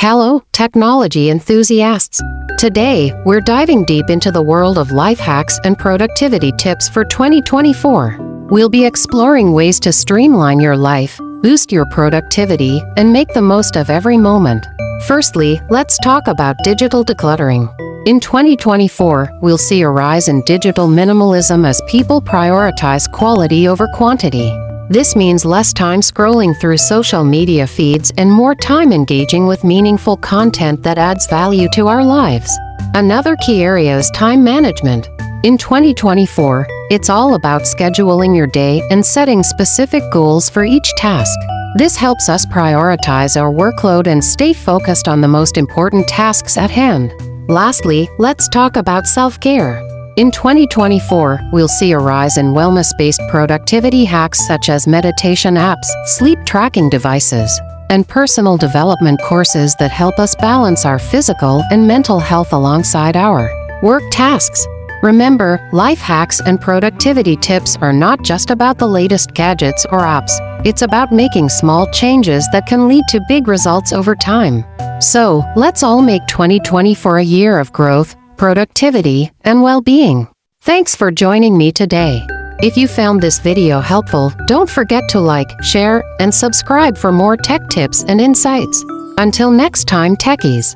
Hello, technology enthusiasts! Today, we're diving deep into the world of life hacks and productivity tips for 2024. We'll be exploring ways to streamline your life, boost your productivity, and make the most of every moment. Firstly, let's talk about digital decluttering. In 2024, we'll see a rise in digital minimalism as people prioritize quality over quantity. This means less time scrolling through social media feeds and more time engaging with meaningful content that adds value to our lives. Another key area is time management. In 2024, it's all about scheduling your day and setting specific goals for each task. This helps us prioritize our workload and stay focused on the most important tasks at hand. Lastly, let's talk about self-care. In 2024, we'll see a rise in wellness-based productivity hacks such as meditation apps, sleep tracking devices, and personal development courses that help us balance our physical and mental health alongside our work tasks. Remember, life hacks and productivity tips are not just about the latest gadgets or apps. It's about making small changes that can lead to big results over time. So, let's all make 2024 a year of growth, productivity, and well-being. Thanks for joining me today. If you found this video helpful, don't forget to like, share, and subscribe for more tech tips and insights. Until next time, techies.